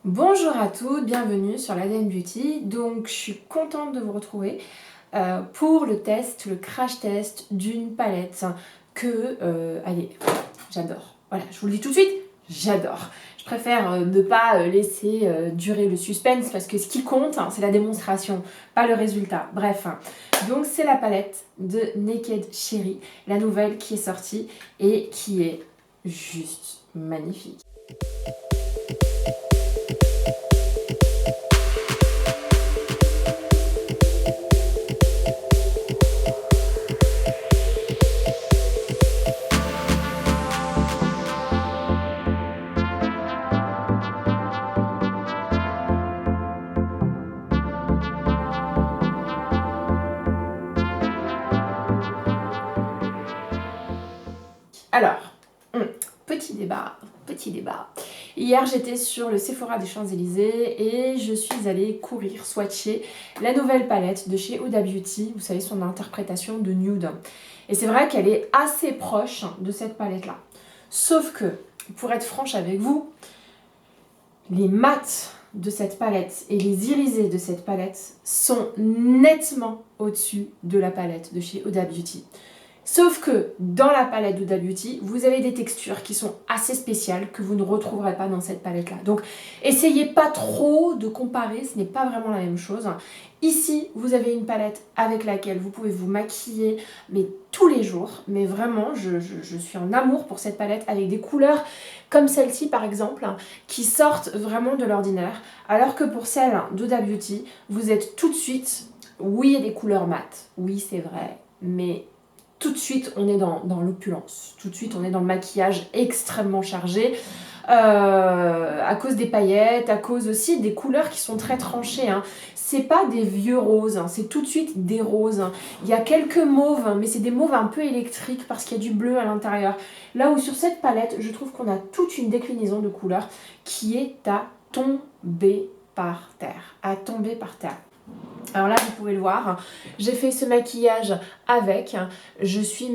Bonjour à toutes, bienvenue sur l'ADN Beauty. Donc je suis contente de vous retrouver pour le test, le crash test d'une palette que, allez, j'adore. Voilà, je vous le dis tout de suite, j'adore. Je préfère ne pas laisser durer le suspense parce que ce qui compte, c'est la démonstration, pas le résultat. Bref, donc c'est la palette de Naked Cherry, la nouvelle qui est sortie et qui est juste magnifique. Alors, petit débat. Hier, j'étais sur le Sephora des Champs-Élysées et je suis allée courir, swatcher la nouvelle palette de chez Huda Beauty, vous savez, son interprétation de nude. Et c'est vrai qu'elle est assez proche de cette palette-là. Sauf que, pour être franche avec vous, les mats de cette palette et les irisés de cette palette sont nettement au-dessus de la palette de chez Huda Beauty. Sauf que dans la palette d'Huda Beauty, vous avez des textures qui sont assez spéciales que vous ne retrouverez pas dans cette palette-là. Donc, essayez pas trop de comparer, ce n'est pas vraiment la même chose. Ici, vous avez une palette avec laquelle vous pouvez vous maquiller, mais tous les jours. Mais vraiment, je suis en amour pour cette palette avec des couleurs comme celle-ci, par exemple, qui sortent vraiment de l'ordinaire. Alors que pour celle d'Huda Beauty, vous êtes tout de suite... Oui, il y a des couleurs mates, oui, c'est vrai, mais... tout de suite, on est dans l'opulence. Tout de suite, on est dans le maquillage extrêmement chargé. À cause des paillettes, à cause aussi des couleurs qui sont très tranchées. C'est pas des vieux roses, c'est tout de suite des roses. Il y a quelques mauves, mais c'est des mauves un peu électriques parce qu'il y a du bleu à l'intérieur. Là où sur cette palette, je trouve qu'on a toute une déclinaison de couleurs qui est à tomber par terre. À tomber par terre. Alors là, vous pouvez le voir, j'ai fait ce maquillage avec, je suis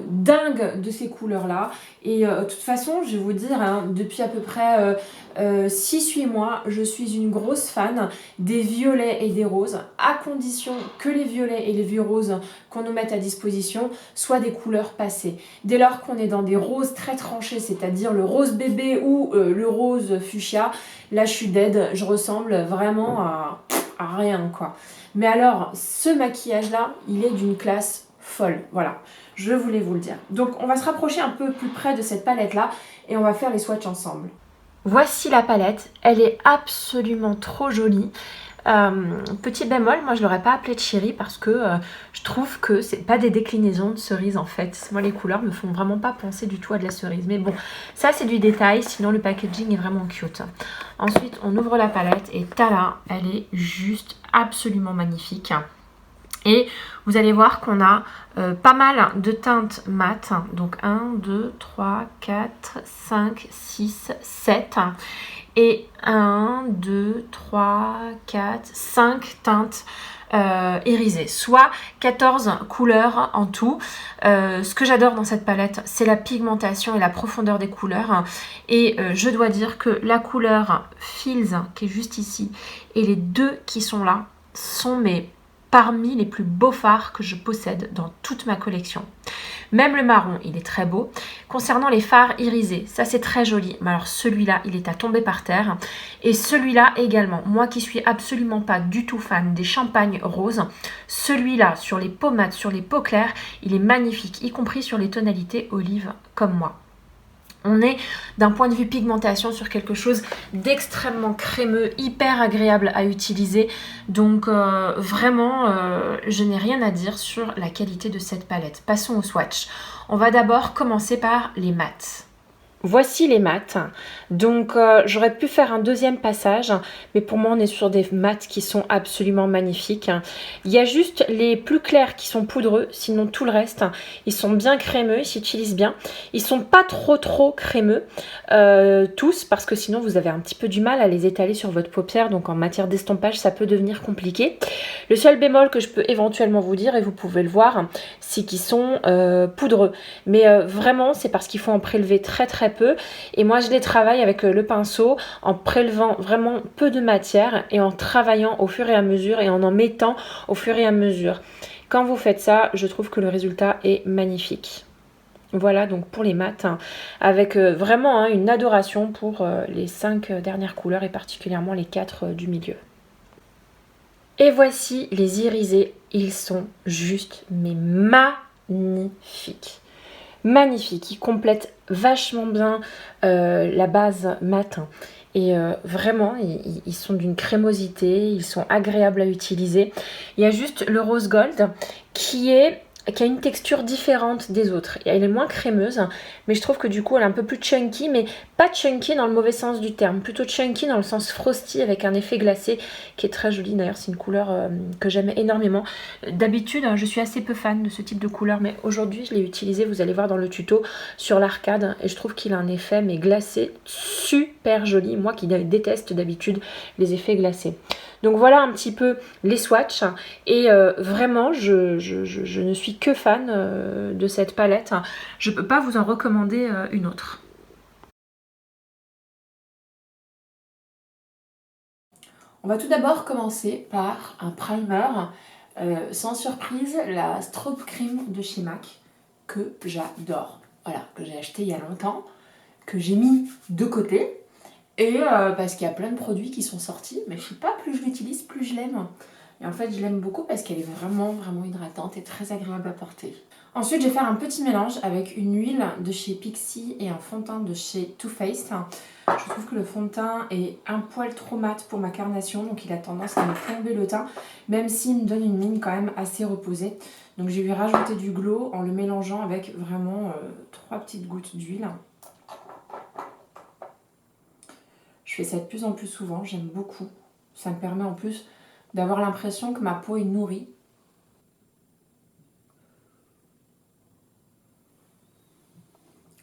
dingue de ces couleurs-là. Et de toute façon, je vais vous dire, depuis à peu près 6-8 mois, je suis une grosse fan des violets et des roses, à condition que les violets et les vieux roses qu'on nous mette à disposition soient des couleurs passées. Dès lors qu'on est dans des roses très tranchés, c'est-à-dire le rose bébé ou le rose fuchsia, là je suis dead, je ressemble vraiment à rien quoi. Mais alors, ce maquillage-là, il est d'une classe folle. Voilà, je voulais vous le dire. Donc, on va se rapprocher un peu plus près de cette palette-là et on va faire les swatchs ensemble. Voici la palette. Elle est absolument trop jolie. Petit bémol, moi je l'aurais pas appelée cherry parce que je trouve que c'est pas des déclinaisons de cerise en fait. Moi les couleurs me font vraiment pas penser du tout à de la cerise. Mais bon, ça c'est du détail, sinon le packaging est vraiment cute. Ensuite on ouvre la palette et tada, elle est juste absolument magnifique. Et vous allez voir qu'on a pas mal de teintes mat. Donc 1, 2, 3, 4, 5, 6, 7. Et 1, 2, 3, 4, 5 teintes irisées, soit 14 couleurs en tout. Ce que j'adore dans cette palette, c'est la pigmentation et la profondeur des couleurs. Et je dois dire que la couleur Feels, qui est juste ici, et les deux qui sont là, sont parmi les plus beaux fards que je possède dans toute ma collection. Même le marron, il est très beau. Concernant les fards irisés, ça c'est très joli. Mais alors celui-là, il est à tomber par terre. Et celui-là également. Moi qui suis absolument pas du tout fan des champagnes roses, celui-là sur les peaux mates, sur les peaux claires, il est magnifique, y compris sur les tonalités olive comme moi. On est d'un point de vue pigmentation sur quelque chose d'extrêmement crémeux, hyper agréable à utiliser. Donc vraiment, je n'ai rien à dire sur la qualité de cette palette. Passons au swatch. On va d'abord commencer par les mats. Voici les mats. Donc j'aurais pu faire un deuxième passage, mais pour moi on est sur des mats qui sont absolument magnifiques. Il y a juste les plus clairs qui sont poudreux, sinon tout le reste, ils sont bien crémeux, ils s'utilisent bien. Ils sont pas trop crémeux, tous, parce que sinon vous avez un petit peu du mal à les étaler sur votre paupière, donc en matière d'estompage ça peut devenir compliqué. Le seul bémol que je peux éventuellement vous dire, et vous pouvez le voir, c'est qu'ils sont poudreux. Mais vraiment c'est parce qu'il faut en prélever très très peu. Et moi, je les travaille avec le pinceau en prélevant vraiment peu de matière et en travaillant au fur et à mesure et en mettant au fur et à mesure. Quand vous faites ça, je trouve que le résultat est magnifique. Voilà donc pour les mats, hein, avec vraiment une adoration pour les 5 dernières couleurs et particulièrement les 4 du milieu. Et voici les irisés, ils sont juste mais magnifiques. Magnifiques, ils complètent vachement bien la base mat. Et vraiment, ils sont d'une crémosité, ils sont agréables à utiliser. Il y a juste le rose gold qui a une texture différente des autres. Elle est moins crémeuse, mais je trouve que du coup elle est un peu plus chunky, mais pas chunky dans le mauvais sens du terme, plutôt chunky dans le sens frosty avec un effet glacé qui est très joli. D'ailleurs, c'est une couleur que j'aime énormément. D'habitude, je suis assez peu fan de ce type de couleur, mais aujourd'hui je l'ai utilisé, vous allez voir dans le tuto, sur l'arcade, et je trouve qu'il a un effet mais glacé super joli, moi qui déteste d'habitude les effets glacés. Donc voilà un petit peu les swatchs et vraiment je ne suis que fan de cette palette. Je ne peux pas vous en recommander une autre. On va tout d'abord commencer par un primer, sans surprise, la Strobe Cream de chez MAC, que j'adore. Voilà, que j'ai acheté il y a longtemps, que j'ai mis de côté. Et parce qu'il y a plein de produits qui sont sortis, mais je sais pas, plus je l'utilise, plus je l'aime. Et en fait, je l'aime beaucoup parce qu'elle est vraiment, vraiment hydratante et très agréable à porter. Ensuite, je vais faire un petit mélange avec une huile de chez Pixi et un fond de teint de chez Too Faced. Je trouve que le fond de teint est un poil trop mat pour ma carnation, donc il a tendance à me plomber le teint, même s'il me donne une mine quand même assez reposée. Donc je vais lui rajouter du glow en le mélangeant avec vraiment 3 petites gouttes d'huile. Je fais ça de plus en plus souvent, j'aime beaucoup. Ça me permet en plus d'avoir l'impression que ma peau est nourrie.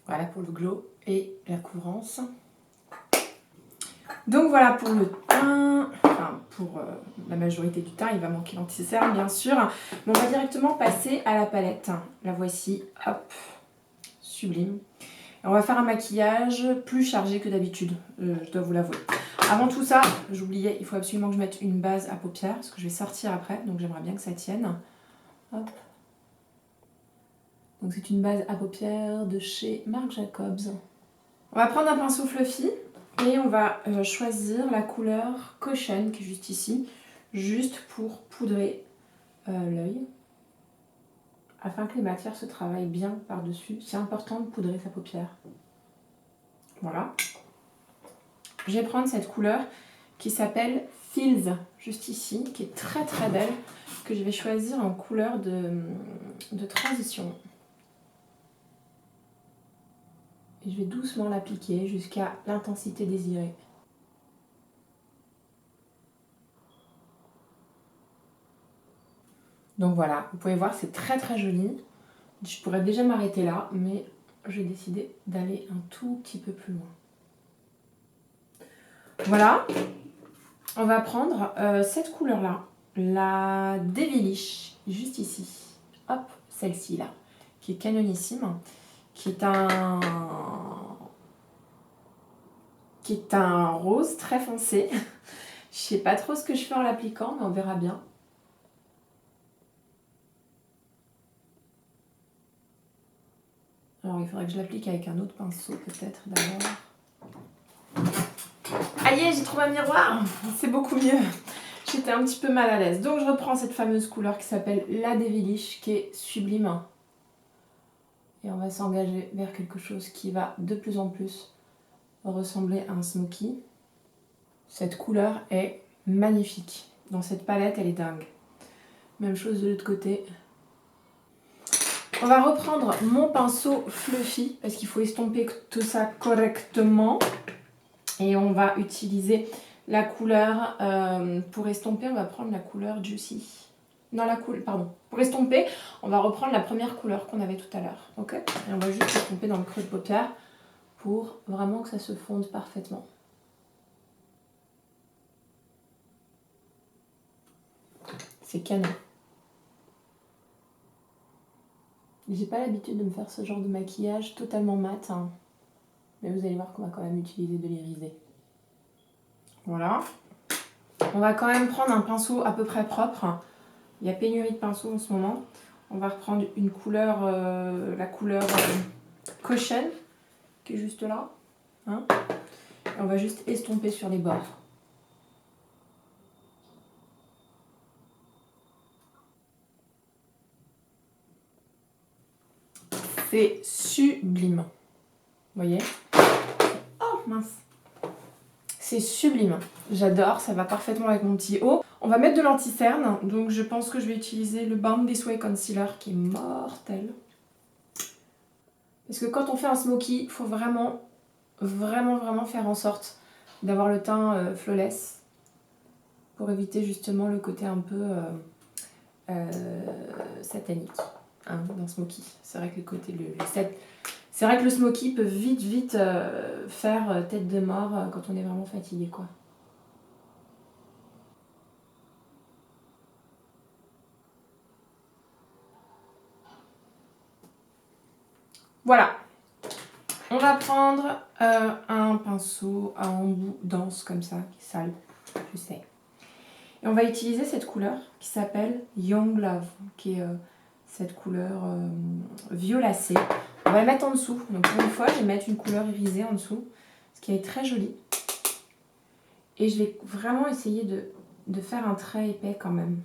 Voilà pour le glow et la couvrance. Donc voilà pour le teint, enfin pour la majorité du teint, il va manquer l'anti-cerne bien sûr. Mais on va directement passer à la palette. La voici, hop, sublime. Et on va faire un maquillage plus chargé que d'habitude, je dois vous l'avouer. Avant tout ça, j'oubliais, il faut absolument que je mette une base à paupières, parce que je vais sortir après, donc j'aimerais bien que ça tienne. Hop. Donc c'est une base à paupières de chez Marc Jacobs. On va prendre un pinceau fluffy et on va choisir la couleur Caution qui est juste ici, juste pour poudrer l'œil, afin que les matières se travaillent bien par-dessus. C'est important de poudrer sa paupière. Voilà. Je vais prendre cette couleur qui s'appelle Feels, juste ici, qui est très très belle, que je vais choisir en couleur de transition. Et je vais doucement l'appliquer jusqu'à l'intensité désirée. Donc voilà, vous pouvez voir, c'est très très joli. Je pourrais déjà m'arrêter là, mais j'ai décidé d'aller un tout petit peu plus loin. Voilà, on va prendre cette couleur-là, la Devilish, juste ici. Hop, celle-ci là, qui est canonissime, qui est un rose très foncé. Je sais pas trop ce que je fais en l'appliquant, mais on verra bien. Alors il faudrait que je l'applique avec un autre pinceau peut-être d'abord. Aïe, j'ai trouvé un miroir, c'est beaucoup mieux. J'étais un petit peu mal à l'aise. Donc je reprends cette fameuse couleur qui s'appelle la Devilish, qui est sublime. Et on va s'engager vers quelque chose qui va de plus en plus ressembler à un smoky. Cette couleur est magnifique. Dans cette palette, elle est dingue. Même chose de l'autre côté. On va reprendre mon pinceau fluffy parce qu'il faut estomper tout ça correctement. Et on va utiliser la couleur, pour estomper, on va prendre la couleur Juicy. Non, pardon. Pour estomper, on va reprendre la première couleur qu'on avait tout à l'heure. Ok ? Et on va juste estomper dans le creux de paupière pour vraiment que ça se fonde parfaitement. C'est canon. J'ai pas l'habitude de me faire ce genre de maquillage totalement mat, hein. Mais vous allez voir qu'on va quand même utiliser de l'irisé. Voilà. On va quand même prendre un pinceau à peu près propre. Il y a pénurie de pinceaux en ce moment. On va reprendre une couleur, la couleur Caution, qui est juste là. Hein, et on va juste estomper sur les bords. C'est sublime. Vous voyez? Oh mince! C'est sublime. J'adore, ça va parfaitement avec mon petit haut. On va mettre de l'anti-cerne, donc je pense que je vais utiliser le Balm This Way Concealer qui est mortel. Parce que quand on fait un smoky, il faut vraiment faire en sorte d'avoir le teint flawless pour éviter justement le côté un peu satanique d'un smoky. C'est vrai que c'est vrai que le smoky peut vite faire tête de mort quand on est vraiment fatigué, quoi. Voilà. On va prendre un pinceau à embout dense comme ça, qui est sale, je sais. Et on va utiliser cette couleur qui s'appelle Young Love, qui est cette couleur violacée. On va la mettre en dessous. Donc pour une fois, je vais mettre une couleur irisée en dessous, ce qui est très joli. Et je vais vraiment essayer de faire un trait épais quand même.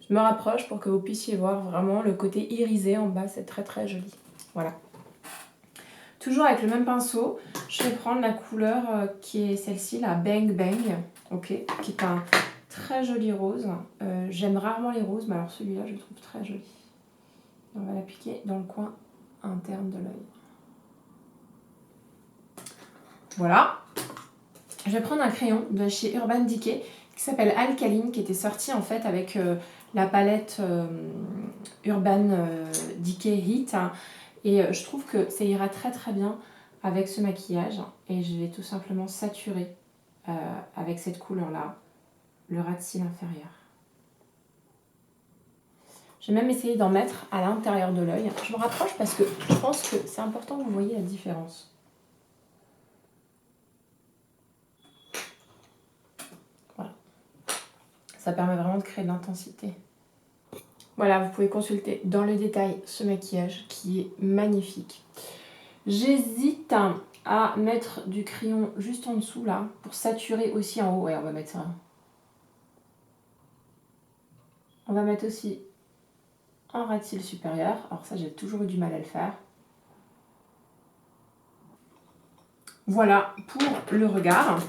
Je me rapproche pour que vous puissiez voir vraiment le côté irisé en bas, c'est très joli. Voilà. Toujours avec le même pinceau, je vais prendre la couleur qui est celle-ci, la Bang Bang, okay, qui est un très joli rose. J'aime rarement les roses, mais alors celui-là, je le trouve très joli. Et on va l'appliquer dans le coin interne de l'œil. Voilà. Je vais prendre un crayon de chez Urban Decay qui s'appelle Alkaline, qui était sorti en fait avec la palette Urban Decay Heat. Et je trouve que ça ira très bien avec ce maquillage. Et je vais tout simplement saturer avec cette couleur-là le ras de cils inférieur. Je vais même essayer d'en mettre à l'intérieur de l'œil. Je me rapproche parce que je pense que c'est important que vous voyez la différence. Voilà. Ça permet vraiment de créer de l'intensité. Voilà, vous pouvez consulter dans le détail ce maquillage qui est magnifique. J'hésite à mettre du crayon juste en dessous là pour saturer aussi en haut. Ouais, on va mettre ça. On va mettre aussi un ras de cils supérieur. Alors ça, j'ai toujours eu du mal à le faire. Voilà pour le regard.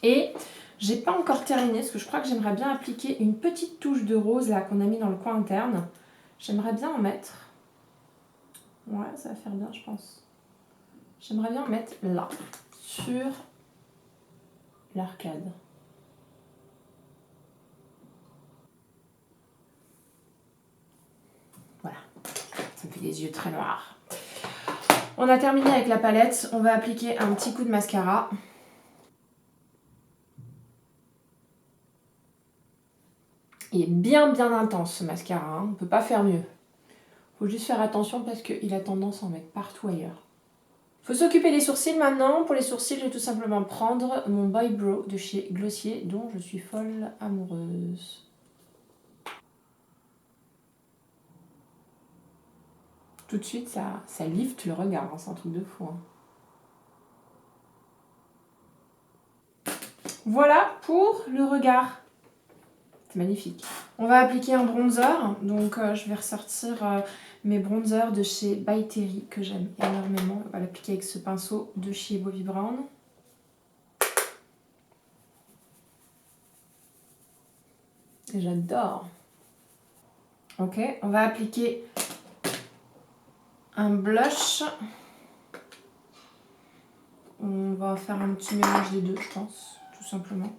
Et j'ai pas encore terminé parce que je crois que j'aimerais bien appliquer une petite touche de rose là qu'on a mis dans le coin interne. J'aimerais bien en mettre. Ouais, ça va faire bien, je pense. J'aimerais bien en mettre là, sur l'arcade. Voilà, ça me fait des yeux très noirs. On a terminé avec la palette. On va appliquer un petit coup de mascara. Il est bien intense ce mascara, hein. On ne peut pas faire mieux. Faut juste faire attention parce qu'il a tendance à en mettre partout ailleurs. Faut s'occuper des sourcils maintenant. Pour les sourcils, je vais tout simplement prendre mon Boy Brow de chez Glossier, dont je suis folle amoureuse. Tout de suite, ça lift le regard, hein. C'est un truc de fou. Hein. Voilà pour le regard. C'est magnifique. On va appliquer un bronzer. Donc je vais ressortir mes bronzers de chez By Terry que j'aime énormément. On va l'appliquer avec ce pinceau de chez Bobbi Brown. J'adore. Ok, on va appliquer un blush. On va faire un petit mélange des deux, je pense, tout simplement.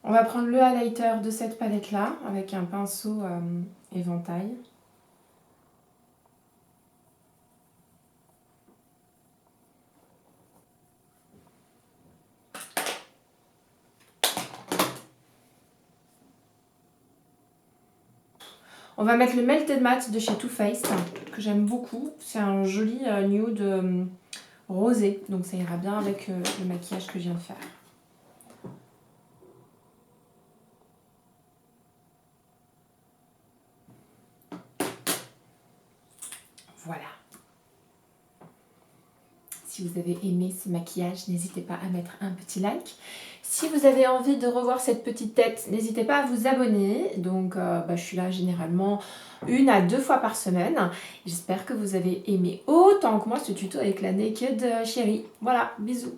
On va prendre le highlighter de cette palette-là avec un pinceau éventail. On va mettre le Melted Matte de chez Too Faced, que j'aime beaucoup. C'est un joli nude rosé, donc ça ira bien avec le maquillage que je viens de faire. Voilà. Si vous avez aimé ce maquillage, n'hésitez pas à mettre un petit like. Si vous avez envie de revoir cette petite tête, n'hésitez pas à vous abonner. Donc, je suis là généralement 1 à 2 fois par semaine. J'espère que vous avez aimé autant que moi ce tuto avec la Naked Chérie. Voilà, bisous.